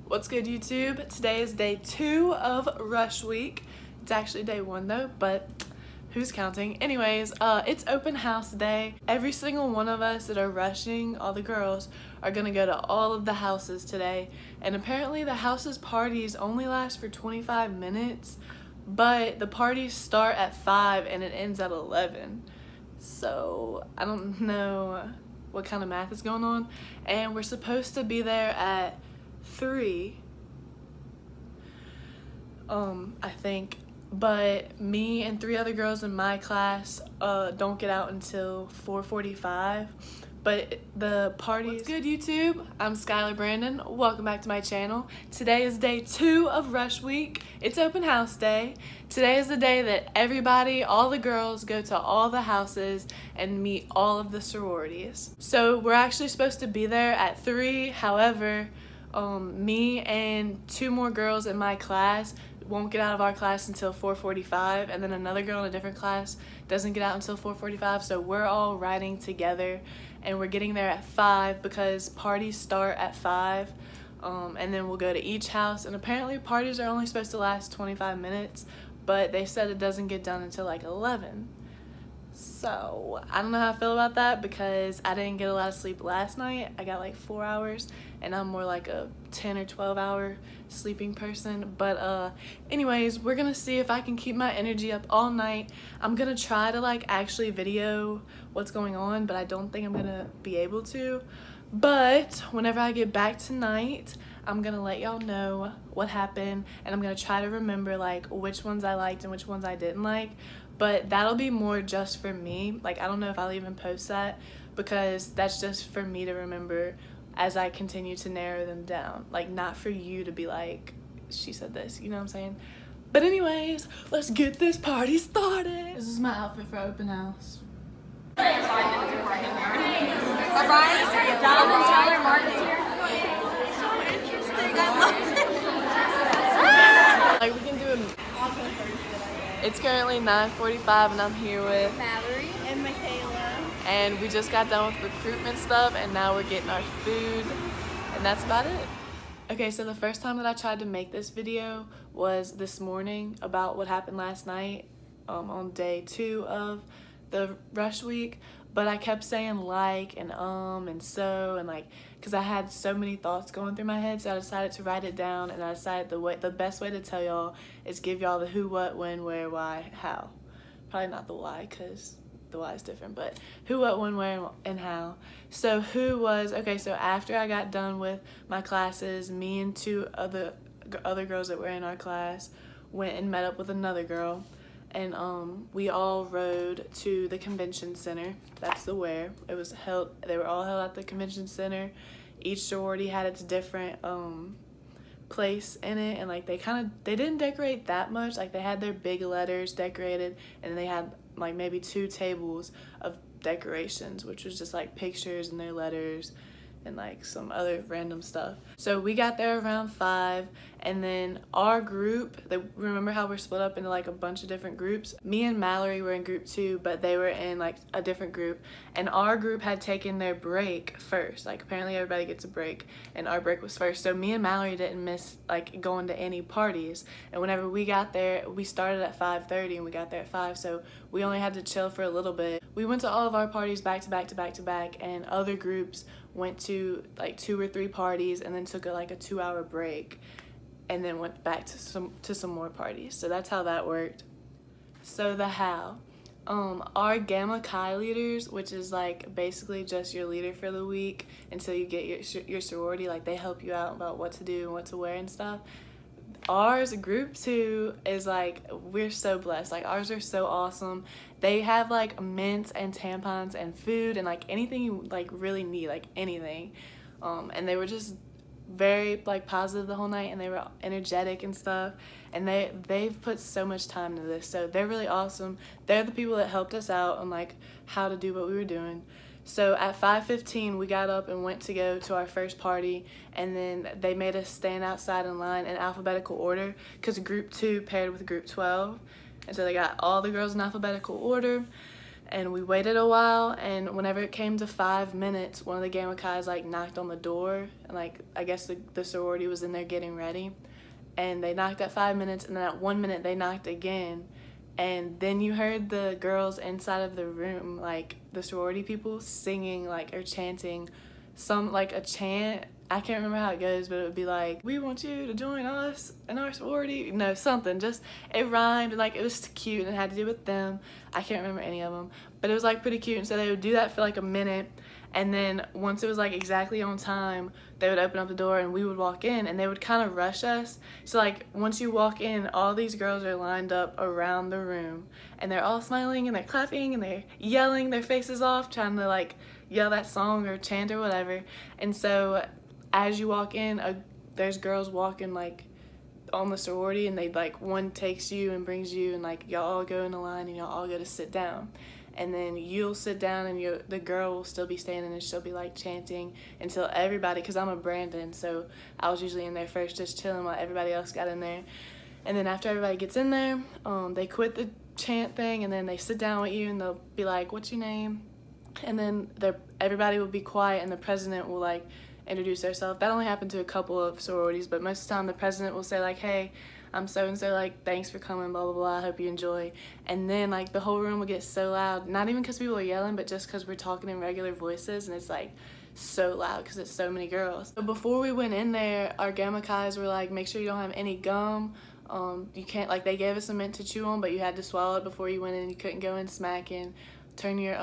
What's good, YouTube? Today is day 2 of rush week. It's actually day 1 though, but who's counting? Anyways, it's open house day. Every single one of us that are rushing, all the girls, are gonna go to all of the houses today. And apparently the houses parties only last for 25 minutes, but the parties start at 5 and it ends at 11. So I don't know what kind of math is going on. And we're supposed to be there at 3, I think, but me and 3 other girls in my class don't get out until 4:45. But the party. What's good, YouTube? I'm Skylar Brandon. Welcome back to my channel. Today is day 2 of rush week. It's open house day. Today is the day that everybody, all the girls, go to all the houses and meet all of the sororities. So we're actually supposed to be there at 3. However, me and 2 more girls in my class won't get out of our class until 4:45, and then another girl in a different class doesn't get out until 4:45. So we're all riding together, and we're getting there at 5 because parties start at 5. And then we'll go to each house, and apparently parties are only supposed to last 25 minutes, but they said it doesn't get done until like 11. So I don't know how I feel about that because I didn't get a lot of sleep last night. I got like 4 hours, and I'm more like a 10 or 12 hour sleeping person. But anyways, we're gonna see if I can keep my energy up all night. I'm gonna try to like actually video what's going on, but I don't think I'm gonna be able to. But whenever I get back tonight, I'm gonna let y'all know what happened, and I'm gonna try to remember like which ones I liked and which ones I didn't like. But that'll be more just for me. Like, I don't know if I'll even post that because that's just for me to remember as I continue to narrow them down. Like, not for you to be like, she said this, you know what I'm saying? But anyways, let's get this party started. This is my outfit for open house. Like we can do it. It's currently 9:45 and I'm here with Mallory and Michaela. And we just got done with recruitment stuff, and now we're getting our food, and that's about it. Okay, so the first time that I tried to make this video was this morning about what happened last night on day 2 of the rush week, but I kept saying like and so, and like, because I had so many thoughts going through my head, so I decided to write it down, and I decided the best way to tell y'all is give y'all the who, what, when, where, why, how. Probably not the why, because the why is different, but who, what, when, where, and how. So who was, okay, so after I got done with my classes, me and 2 other girls that were in our class went and met up with another girl, and we all rode to the convention center. That's the where. It was held, they were all held at the convention center. Each sorority had its different place in it, and like they didn't decorate that much. Like they had their big letters decorated, and they had like maybe 2 tables of decorations, which was just like pictures and their letters and like some other random stuff. So we got there around 5, and then our group, remember how we're split up into like a bunch of different groups? Me and Mallory were in group 2, but they were in like a different group, and our group had taken their break first. Like apparently everybody gets a break, and our break was first. So me and Mallory didn't miss like going to any parties, and whenever we got there, we started at 5:30 and we got there at 5, so we only had to chill for a little bit. We went to all of our parties back to back to back to back, and other groups went to like 2 or 3 parties and then took like a 2-hour break and then went back to some more parties. So that's how that worked. So the how. Our Gamma Chi leaders, which is like basically just your leader for the week until you get your sorority, like they help you out about what to do and what to wear and stuff. Ours, group 2, is like, we're so blessed. Like ours are so awesome. They have like mints and tampons and food and like anything you like really need, like anything. And they were just very like positive the whole night, and they were energetic and stuff, and they've put so much time into this, so they're really awesome. They're the people that helped us out on like how to do what we were doing. So at 5:15 we got up and went to go to our first party, and then they made us stand outside in line in alphabetical order because group 2 paired with group 12, and so they got all the girls in alphabetical order. And we waited a while, and whenever it came to 5 minutes, one of the Gamma Chi's like knocked on the door, and like I guess the sorority was in there getting ready, and they knocked at 5 minutes, and then at 1 minute they knocked again, and then you heard the girls inside of the room, like the sorority people, singing like or chanting some like a chant. I can't remember how it goes, but it would be like, we want you to join us in our sorority. No, something. Just, it rhymed, and like it was cute, and it had to do with them. I can't remember any of them, but it was like pretty cute. And so they would do that for like a minute, and then once it was like exactly on time, they would open up the door and we would walk in, and they would kind of rush us. So like once you walk in, all these girls are lined up around the room, and they're all smiling and they're clapping and they're yelling their faces off, trying to like yell that song or chant or whatever. And so as you walk in, there's girls walking like on the sorority, and they like, one takes you and brings you, and like y'all all go in a line and y'all all go to sit down, and then you'll sit down, and the girl will still be standing, and she'll be like chanting until everybody, because I'm a Brandon, so I was usually in there first just chilling while everybody else got in there. And then after everybody gets in there, they quit the chant thing, and then they sit down with you, and they'll be like, what's your name? And then everybody will be quiet, and the president will like introduce herself. That only happened to a couple of sororities, but most of the time the president will say like, hey, I'm so-and-so, like, thanks for coming, blah, blah, blah, I hope you enjoy. And then like the whole room will get so loud, not even because people are yelling, but just because we're talking in regular voices, and it's like so loud because it's so many girls. So before we went in there, our Gamma Chi's were like, make sure you don't have any gum. You can't, like, they gave us a mint to chew on, but you had to swallow it before you went in. You couldn't go in smacking. Turn your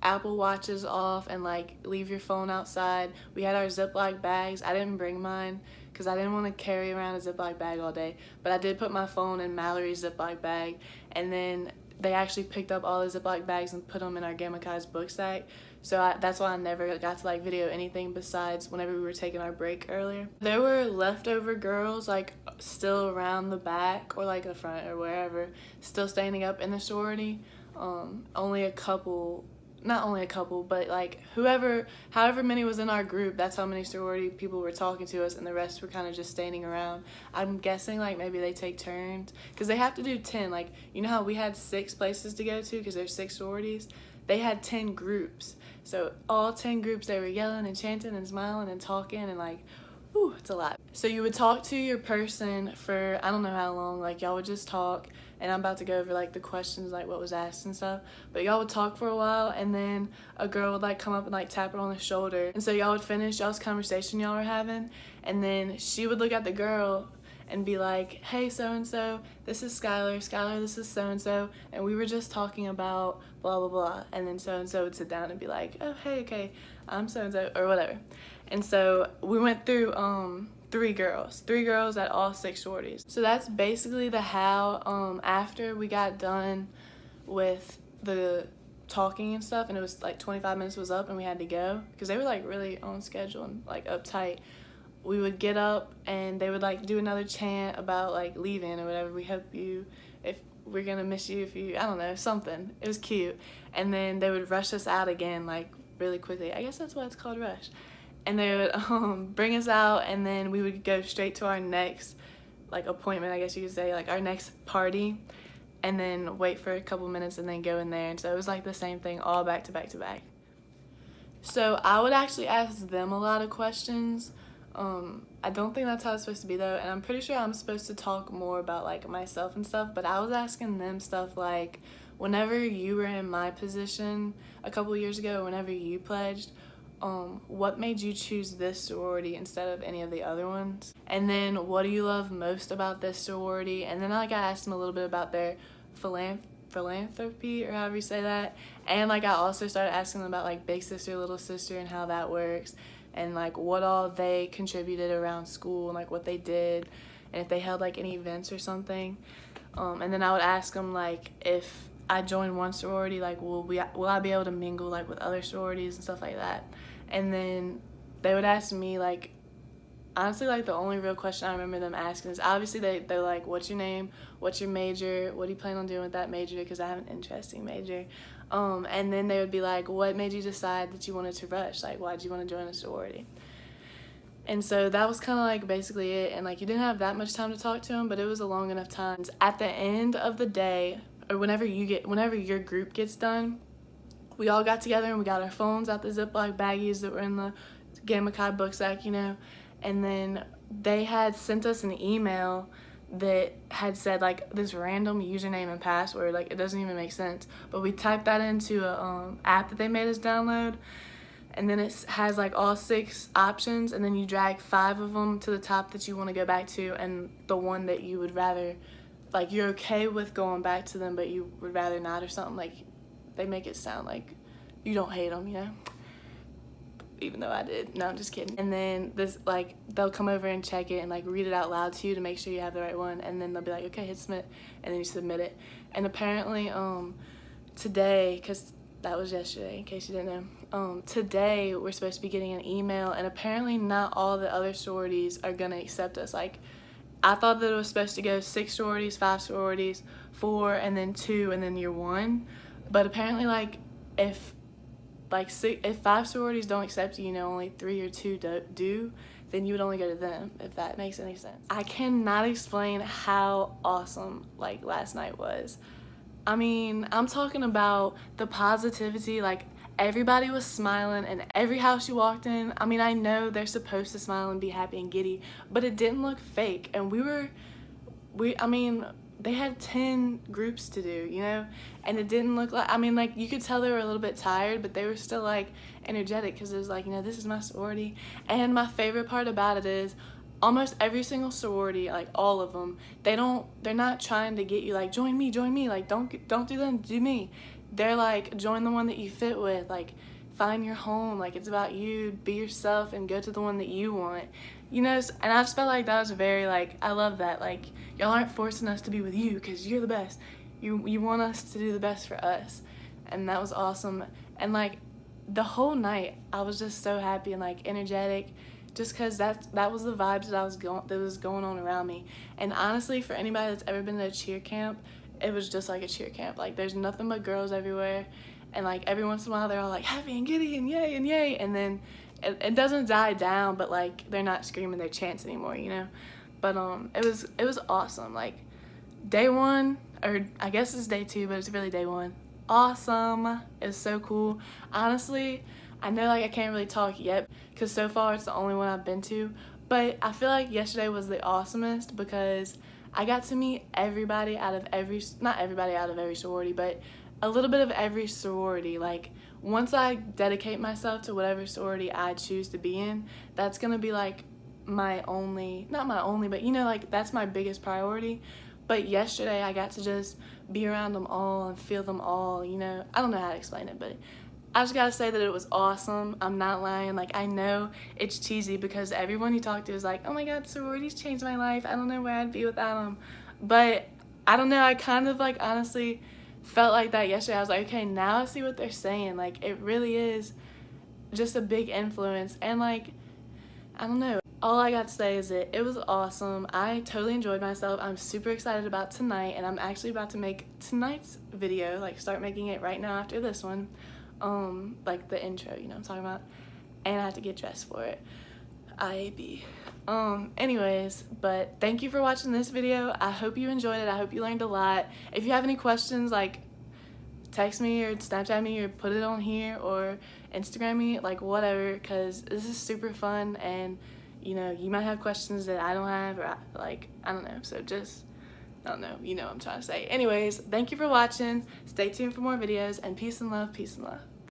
Apple Watches off, and like leave your phone outside. We had our Ziploc bags. I didn't bring mine because I didn't want to carry around a Ziploc bag all day, but I did put my phone in Mallory's Ziploc bag, and then they actually picked up all the Ziploc bags and put them in our Gamma Chi's book sack. So that's why I never got to like video anything besides whenever we were taking our break earlier. There were leftover girls like still around the back or like the front or wherever, still standing up in the sorority. Only a couple, not only a couple, but like however many was in our group, that's how many sorority people were talking to us, and the rest were kind of just standing around. I'm guessing like maybe they take turns, because they have to do 10, like, you know how we had 6 places to go to because there's 6 sororities? They had 10 groups, so all 10 groups, they were yelling and chanting and smiling and talking, and like, whew, it's a lot. So you would talk to your person for I don't know how long, like y'all would just talk, and I'm about to go over like the questions, like what was asked and stuff, but y'all would talk for a while, and then a girl would like come up and like tap her on the shoulder, and so y'all would finish y'all's conversation y'all were having, and then she would look at the girl and be like, hey, so-and-so, this is Skylar, this is so-and-so, and we were just talking about blah blah blah, and then so-and-so would sit down and be like, oh hey, okay, I'm so-and-so, or whatever. And so we went through 3 girls at all 6 sororities. So that's basically the how. After we got done with the talking and stuff, and it was like 25 minutes was up and we had to go, because they were like really on schedule and like uptight, we would get up and they would like do another chant about like leaving or whatever. We hope you, if we're gonna miss you if you, I don't know, something. It was cute. And then they would rush us out again like really quickly. I guess that's why it's called rush. And they would bring us out, and then we would go straight to our next like appointment, I guess you could say, like our next party, and then wait for a couple minutes and then go in there. And so it was like the same thing all back to back to back. So I would actually ask them a lot of questions. I don't think that's how it's supposed to be though, and I'm pretty sure I'm supposed to talk more about like myself and stuff, but I was asking them stuff like, whenever you were in my position a couple years ago, whenever you pledged, what made you choose this sorority instead of any of the other ones? And then what do you love most about this sorority? And then like I asked them a little bit about their philanthropy, or however you say that. And like I also started asking them about like big sister, little sister, and how that works, and like what all they contributed around school, and like what they did, and if they held like any events or something. And then I would ask them like, if I join one sorority, like will I be able to mingle like with other sororities and stuff like that? And then they would ask me like, honestly, like the only real question I remember them asking is, obviously they're like, what's your name, what's your major, what do you plan on doing with that major, because I have an interesting major. And then they would be like, what made you decide that you wanted to rush, like why did you want to join a sorority? And so that was kind of like basically it, and like you didn't have that much time to talk to them, but it was a long enough time. At the end of the day, or whenever your group gets done, we all got together and we got our phones out the Ziploc baggies that were in the Gamma Chi book sack, you know, and then they had sent us an email that had said like this random username and password, like it doesn't even make sense, but we typed that into a app that they made us download, and then it has like all 6 options, and then you drag 5 of them to the top that you want to go back to, and the one that you would rather, like you're okay with going back to them but you would rather not or something, like they make it sound like you don't hate them, you know, even though I did. No, I'm just kidding. And then this, like, they'll come over and check it and like read it out loud to you to make sure you have the right one, and then they'll be like, okay, hit submit, and then you submit it. And apparently today, because that was yesterday in case you didn't know, today we're supposed to be getting an email, and apparently not all the other sororities are gonna accept us. Like, I thought that it was supposed to go 6 sororities, 5 sororities, 4, and then 2, and then year 1, but apparently like if 5 sororities don't accept you, you know, only 3 or 2 do, then you would only go to them, if that makes any sense. I cannot explain how awesome like last night was. I mean, I'm talking about the positivity, like everybody was smiling and every house you walked in, I mean, I know they're supposed to smile and be happy and giddy, but it didn't look fake, and I mean, they had 10 groups to do, you know, and it didn't look like, I mean, like, you could tell they were a little bit tired, but they were still, like, energetic, because it was like, you know, this is my sorority. And my favorite part about it is almost every single sorority, like, all of them, they're not trying to get you, like, join me, like, don't do them, do me. They're like, join the one that you fit with, like, find your home, like, it's about you, be yourself, and go to the one that you want, you know. And I just felt like that was very, like, I love that, like, y'all aren't forcing us to be with you because you're the best, you want us to do the best for us, and that was awesome. And like the whole night I was just so happy and like energetic, just because that was the vibes that was going on around me. And honestly, for anybody that's ever been to a cheer camp, it was just like a cheer camp. Like, there's nothing but girls everywhere, and like every once in a while they're all like happy and giddy and yay, and then it doesn't die down, but like they're not screaming their chants anymore, you know. But it was awesome. Like, day 1, or I guess it's day 2, but it's really day 1. Awesome. It's so cool. Honestly, I know like I can't really talk yet because so far it's the only one I've been to, but I feel like yesterday was the awesomest because I got to meet everybody out of not everybody out of every sorority, but a little bit of every sorority. Like, once I dedicate myself to whatever sorority I choose to be in, that's gonna be like not my only, but you know, like, that's my biggest priority. But yesterday I got to just be around them all and feel them all, you know. I don't know how to explain it, but I just gotta say that it was awesome. I'm not lying. Like, I know it's cheesy because everyone you talk to is like, oh my god, sororities changed my life, I don't know where I'd be without them. But I don't know, I kind of like honestly felt like that yesterday. I was like, okay, now I see what they're saying. Like, it really is just a big influence. And like, I don't know, all I got to say is that it was awesome. I totally enjoyed myself. I'm super excited about tonight, and I'm actually about to make tonight's video, like start making it right now after this one, like the intro, you know what I'm talking about, and I have to get dressed for it. IAB. Anyways, but thank you for watching this video. I hope you enjoyed it. I hope you learned a lot. If you have any questions, like, text me or Snapchat me or put it on here or Instagram me, like, whatever, because this is super fun, and you know, you might have questions that I don't have, or like, I don't know, so just, I don't know, you know what I'm trying to say. Anyways, thank you for watching. Stay tuned for more videos, and peace and love, peace and love.